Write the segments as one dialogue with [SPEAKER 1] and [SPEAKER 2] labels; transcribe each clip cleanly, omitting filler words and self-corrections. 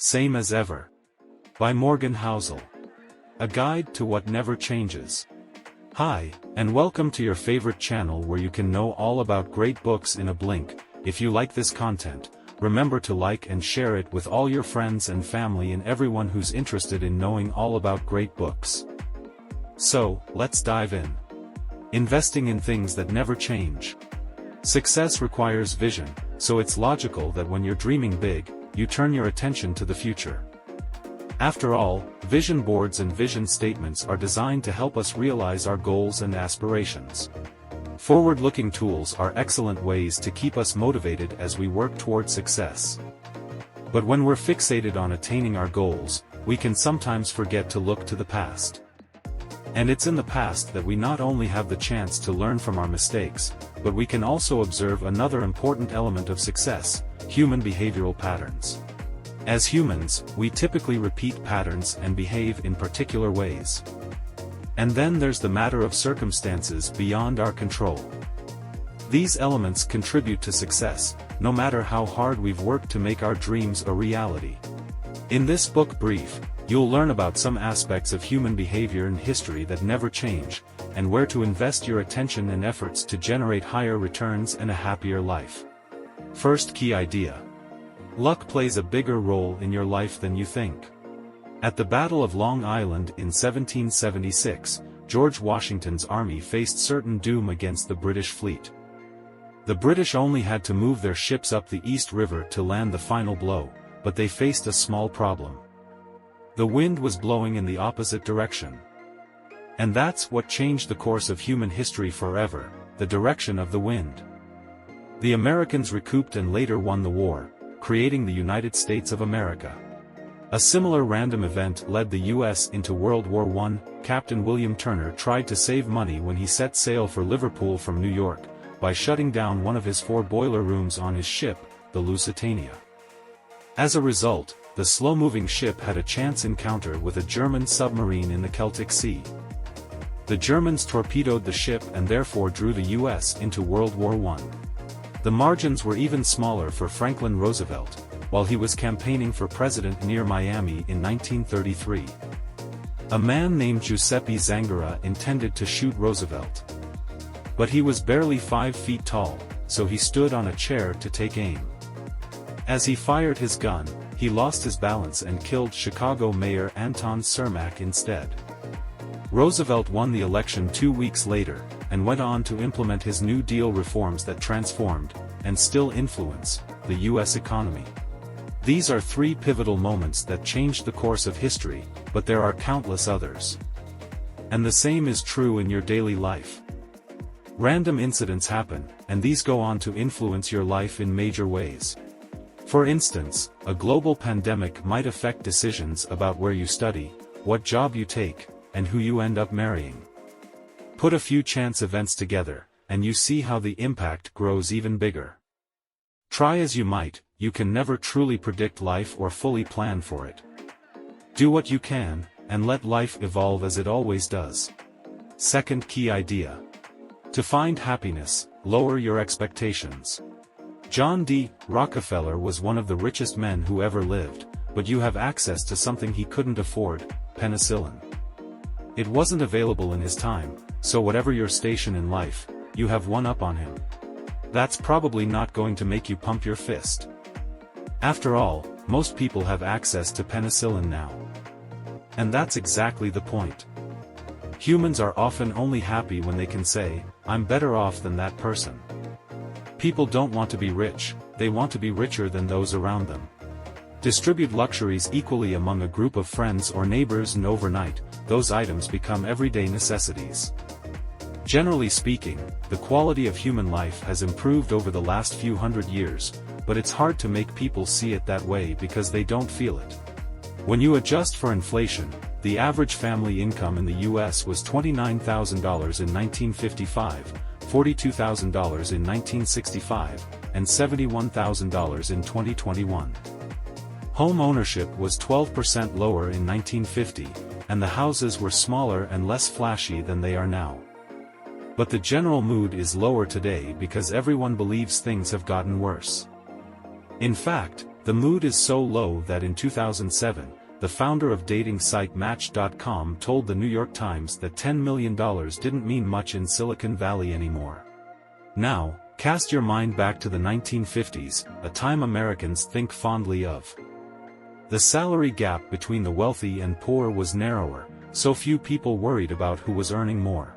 [SPEAKER 1] Same as Ever. By Morgan Housel. A guide to what never changes. Hi, and welcome to your favorite channel where you can know all about great books in a blink. If you like this content, remember to like and share it with all your friends and family and everyone who's interested in knowing all about great books. So, let's dive in. Investing in things that never change. Success requires vision, so it's logical that when you're dreaming big, you turn your attention to the future. After all, vision boards and vision statements are designed to help us realize our goals and aspirations. Forward-looking tools are excellent ways to keep us motivated as we work toward success. But when we're fixated on attaining our goals, we can sometimes forget to look to the past. And it's in the past that we not only have the chance to learn from our mistakes, but we can also observe another important element of success: human behavioral patterns. As humans, we typically repeat patterns and behave in particular ways. And then there's the matter of circumstances beyond our control. These elements contribute to success, no matter how hard we've worked to make our dreams a reality. In this book brief, you'll learn about some aspects of human behavior and history that never change, and where to invest your attention and efforts to generate higher returns and a happier life. First key idea. Luck plays a bigger role in your life than you think. At the Battle of Long Island in 1776, George Washington's army faced certain doom against the British fleet. The British only had to move their ships up the East River to land the final blow, but they faced a small problem. The wind was blowing in the opposite direction. And that's what changed the course of human history forever: the direction of the wind. The Americans recouped and later won the war, creating the United States of America. A similar random event led the U.S. into World War I. Captain William Turner tried to save money when he set sail for Liverpool from New York, by shutting down one of his 4 boiler rooms on his ship, the Lusitania. As a result, the slow-moving ship had a chance encounter with a German submarine in the Celtic Sea. The Germans torpedoed the ship and therefore drew the U.S. into World War I. The margins were even smaller for Franklin Roosevelt, while he was campaigning for president near Miami in 1933. A man named Giuseppe Zangara intended to shoot Roosevelt. But he was barely 5 feet tall, so he stood on a chair to take aim. As he fired his gun, he lost his balance and killed Chicago Mayor Anton Cermak instead. Roosevelt won the election 2 weeks later, and went on to implement his New Deal reforms that transformed, and still influence, the U.S. economy. These are 3 pivotal moments that changed the course of history, but there are countless others. And the same is true in your daily life. Random incidents happen, and these go on to influence your life in major ways. For instance, a global pandemic might affect decisions about where you study, what job you take, and who you end up marrying. Put a few chance events together, and you see how the impact grows even bigger. Try as you might, you can never truly predict life or fully plan for it. Do what you can, and let life evolve as it always does. Second key idea. To find happiness, lower your expectations. John D. Rockefeller was one of the richest men who ever lived, but you have access to something he couldn't afford: penicillin. It wasn't available in his time, so whatever your station in life, you have one up on him. That's probably not going to make you pump your fist. After all, most people have access to penicillin now. And that's exactly the point. Humans are often only happy when they can say, "I'm better off than that person." People don't want to be rich, they want to be richer than those around them. Distribute luxuries equally among a group of friends or neighbors, and overnight, those items become everyday necessities. Generally speaking, the quality of human life has improved over the last few hundred years, but it's hard to make people see it that way because they don't feel it. When you adjust for inflation, the average family income in the U.S. was $29,000 in 1955, $42,000 in 1965, and $71,000 in 2021. Home ownership was 12% lower in 1950, and the houses were smaller and less flashy than they are now. But the general mood is lower today because everyone believes things have gotten worse. In fact, The mood is so low that in 2007, the founder of dating site Match.com told the New York Times that $10 million didn't mean much in Silicon Valley anymore. Now, cast your mind back to the 1950s, a time Americans think fondly of. The salary gap between the wealthy and poor was narrower, so few people worried about who was earning more.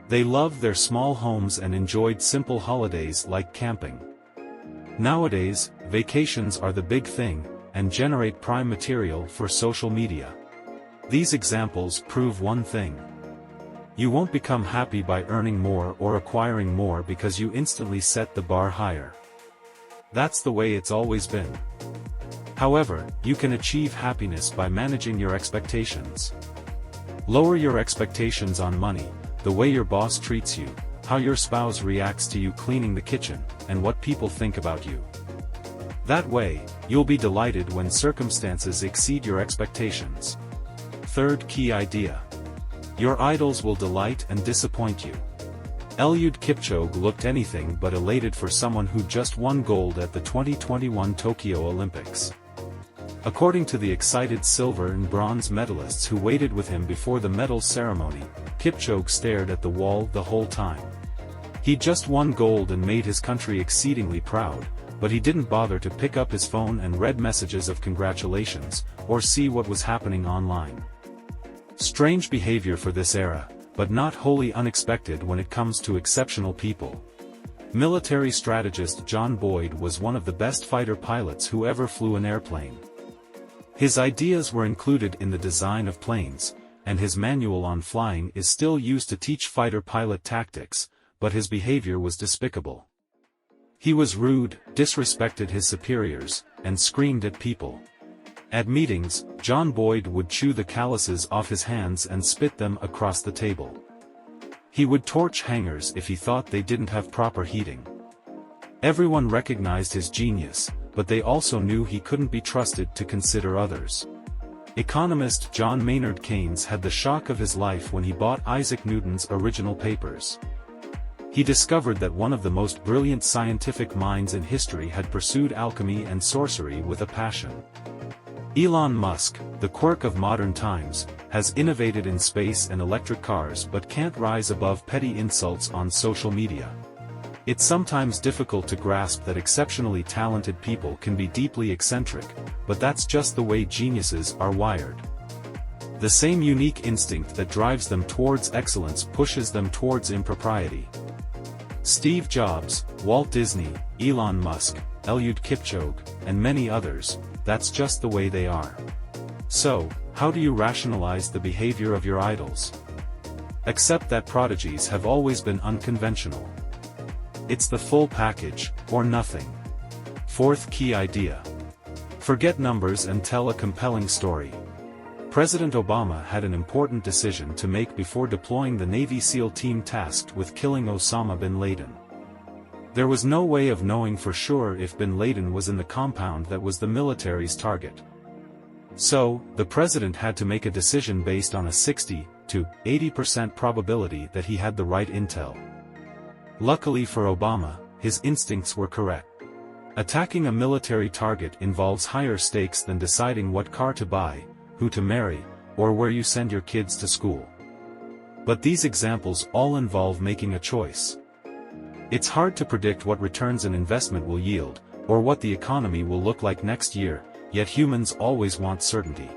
[SPEAKER 1] They loved their small homes and enjoyed simple holidays like camping. Nowadays, vacations are the big thing, and generate prime material for social media. These examples prove one thing. You won't become happy by earning more or acquiring more because you instantly set the bar higher. That's the way it's always been. However, you can achieve happiness by managing your expectations. Lower your expectations on money, the way your boss treats you, how your spouse reacts to you cleaning the kitchen, and what people think about you. That way, you'll be delighted when circumstances exceed your expectations. Third key idea. Your idols will delight and disappoint you. Eliud Kipchoge looked anything but elated for someone who just won gold at the 2021 Tokyo Olympics. According to the excited silver and bronze medalists who waited with him before the medal ceremony, Kipchoge stared at the wall the whole time. He just won gold and made his country exceedingly proud, but he didn't bother to pick up his phone and read messages of congratulations, or see what was happening online. Strange behavior for this era, but not wholly unexpected when it comes to exceptional people. Military strategist John Boyd was one of the best fighter pilots who ever flew an airplane. His ideas were included in the design of planes, and his manual on flying is still used to teach fighter pilot tactics, but his behavior was despicable. He was rude, disrespected his superiors, and screamed at people. At meetings, John Boyd would chew the calluses off his hands and spit them across the table. He would torch hangars if he thought they didn't have proper heating. Everyone recognized his genius, but they also knew he couldn't be trusted to consider others. Economist John Maynard Keynes had the shock of his life when he bought Isaac Newton's original papers. He discovered that one of the most brilliant scientific minds in history had pursued alchemy and sorcery with a passion. Elon Musk, the quirk of modern times, has innovated in space and electric cars but can't rise above petty insults on social media. It's sometimes difficult to grasp that exceptionally talented people can be deeply eccentric, but that's just the way geniuses are wired. The same unique instinct that drives them towards excellence pushes them towards impropriety. Steve Jobs, Walt Disney, Elon Musk, Eliud Kipchoge, and many others, that's just the way they are. So, how do you rationalize the behavior of your idols? Accept that prodigies have always been unconventional. It's the full package, or nothing. Fourth key idea. Forget numbers and tell a compelling story. President Obama had an important decision to make before deploying the Navy SEAL team tasked with killing Osama bin Laden. There was no way of knowing for sure if bin Laden was in the compound that was the military's target. So, the president had to make a decision based on a 60 to 80% probability that he had the right intel. Luckily for Obama, his instincts were correct. Attacking a military target involves higher stakes than deciding what car to buy, who to marry, or where you send your kids to school. But these examples all involve making a choice. It's hard to predict what returns an investment will yield, or what the economy will look like next year, yet humans always want certainty.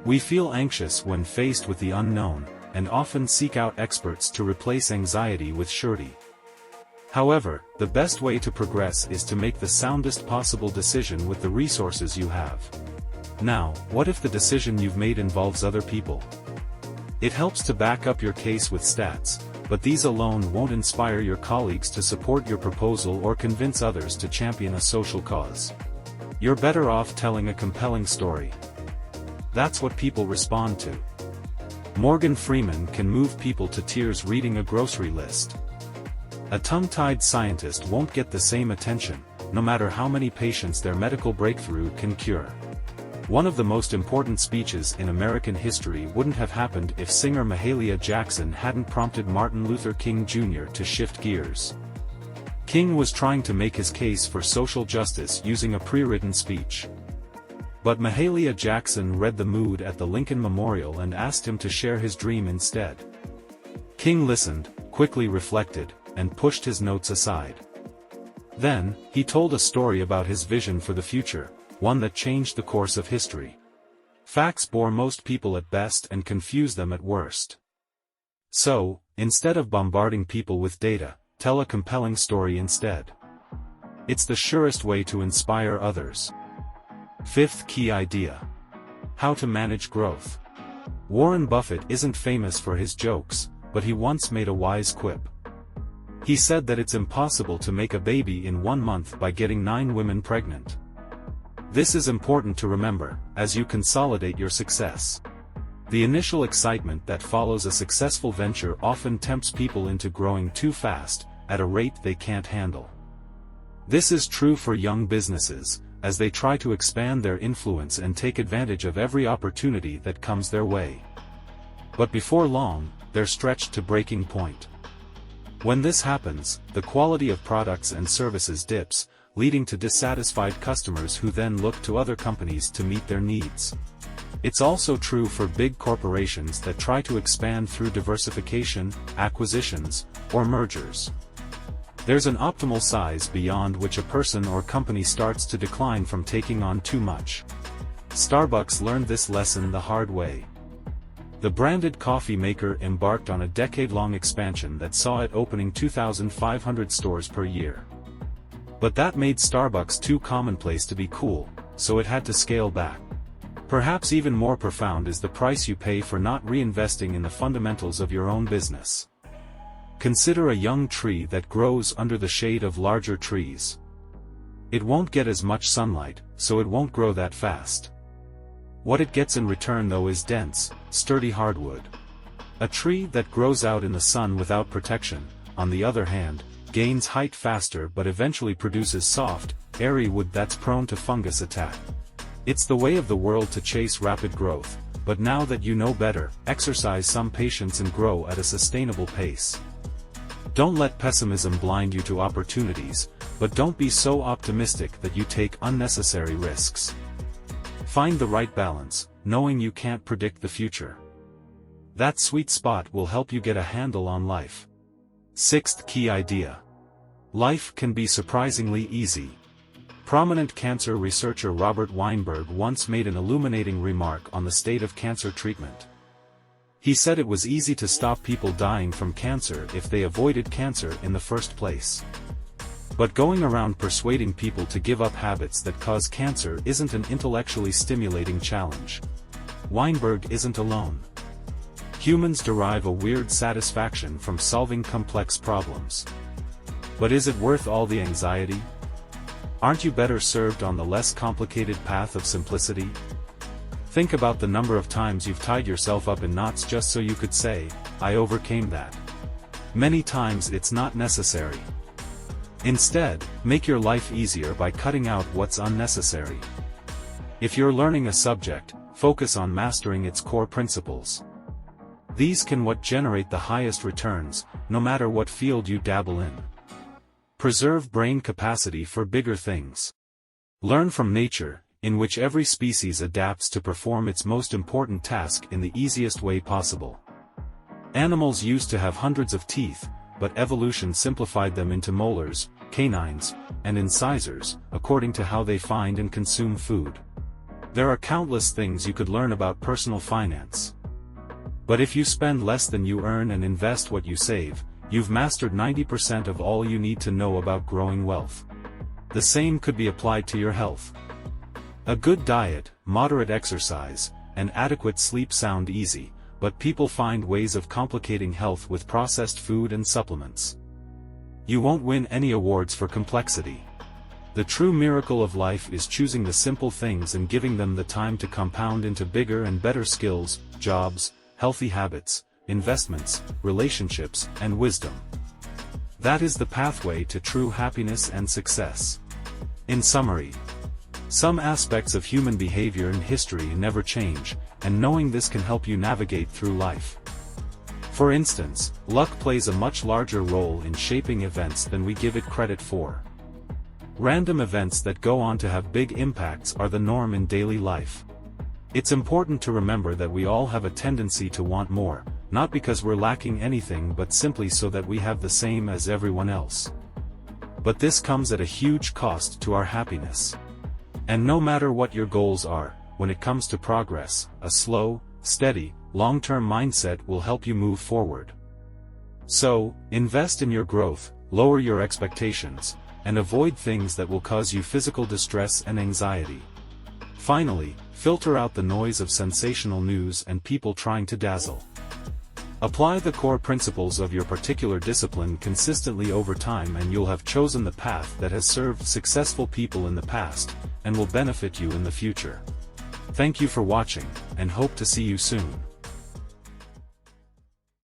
[SPEAKER 1] We feel anxious when faced with the unknown, and often seek out experts to replace anxiety with surety. However, the best way to progress is to make the soundest possible decision with the resources you have. Now, what if the decision you've made involves other people? It helps to back up your case with stats, but these alone won't inspire your colleagues to support your proposal or convince others to champion a social cause. You're better off telling a compelling story. That's what people respond to. Morgan Freeman can move people to tears reading a grocery list. A tongue-tied scientist won't get the same attention, no matter how many patients their medical breakthrough can cure. One of the most important speeches in American history wouldn't have happened if singer Mahalia Jackson hadn't prompted Martin Luther King Jr. to shift gears. King was trying to make his case for social justice using a pre-written speech. But Mahalia Jackson read the mood at the Lincoln Memorial and asked him to share his dream instead. King listened, quickly reflected, and pushed his notes aside. Then, he told a story about his vision for the future, one that changed the course of history. Facts bore most people at best and confuse them at worst. So, instead of bombarding people with data, tell a compelling story instead. It's the surest way to inspire others. Fifth key idea. How to manage growth. Warren Buffett isn't famous for his jokes, but he once made a wise quip. He said that it's impossible to make a baby in 1 month by getting 9 women pregnant. This is important to remember, as you consolidate your success. The initial excitement that follows a successful venture often tempts people into growing too fast, at a rate they can't handle. This is true for young businesses, as they try to expand their influence and take advantage of every opportunity that comes their way. But before long, they're stretched to breaking point. When this happens, the quality of products and services dips, leading to dissatisfied customers who then look to other companies to meet their needs. It's also true for big corporations that try to expand through diversification, acquisitions, or mergers. There's an optimal size beyond which a person or company starts to decline from taking on too much. Starbucks learned this lesson the hard way. The branded coffee maker embarked on a decade-long expansion that saw it opening 2,500 stores per year. But that made Starbucks too commonplace to be cool, so it had to scale back. Perhaps even more profound is the price you pay for not reinvesting in the fundamentals of your own business. Consider a young tree that grows under the shade of larger trees. It won't get as much sunlight, so it won't grow that fast. What it gets in return though is dense, sturdy hardwood. A tree that grows out in the sun without protection, on the other hand, gains height faster but eventually produces soft, airy wood that's prone to fungus attack. It's the way of the world to chase rapid growth, but now that you know better, exercise some patience and grow at a sustainable pace. Don't let pessimism blind you to opportunities, but don't be so optimistic that you take unnecessary risks. Find the right balance, knowing you can't predict the future. That sweet spot will help you get a handle on life. Sixth key idea. Life can be surprisingly easy. Prominent cancer researcher Robert Weinberg once made an illuminating remark on the state of cancer treatment. He said it was easy to stop people dying from cancer if they avoided cancer in the first place. But going around persuading people to give up habits that cause cancer isn't an intellectually stimulating challenge. Weinberg isn't alone. Humans derive a weird satisfaction from solving complex problems. But is it worth all the anxiety? Aren't you better served on the less complicated path of simplicity? Think about the number of times you've tied yourself up in knots just so you could say, "I overcame that." Many times it's not necessary. Instead, make your life easier by cutting out what's unnecessary. If you're learning a subject, focus on mastering its core principles. These can what generate the highest returns, no matter what field you dabble in. Preserve brain capacity for bigger things. Learn from nature, in which every species adapts to perform its most important task in the easiest way possible. Animals used to have hundreds of teeth, but evolution simplified them into molars, canines, and incisors, according to how they find and consume food. There are countless things you could learn about personal finance. But if you spend less than you earn and invest what you save, you've mastered 90% of all you need to know about growing wealth. The same could be applied to your health. A good diet, moderate exercise, and adequate sleep sound easy, but people find ways of complicating health with processed food and supplements. You won't win any awards for complexity. The true miracle of life is choosing the simple things and giving them the time to compound into bigger and better skills, jobs, healthy habits, investments, relationships, and wisdom. That is the pathway to true happiness and success. In summary, some aspects of human behavior and history never change, and knowing this can help you navigate through life. For instance, luck plays a much larger role in shaping events than we give it credit for. Random events that go on to have big impacts are the norm in daily life. It's important to remember that we all have a tendency to want more, not because we're lacking anything but simply so that we have the same as everyone else. But this comes at a huge cost to our happiness. And no matter what your goals are, when it comes to progress, a slow, steady, long-term mindset will help you move forward. So, invest in your growth, lower your expectations, and avoid things that will cause you physical distress and anxiety. Finally, filter out the noise of sensational news and people trying to dazzle. Apply the core principles of your particular discipline consistently over time and you'll have chosen the path that has served successful people in the past, and will benefit you in the future. Thank you for watching, and hope to see you soon.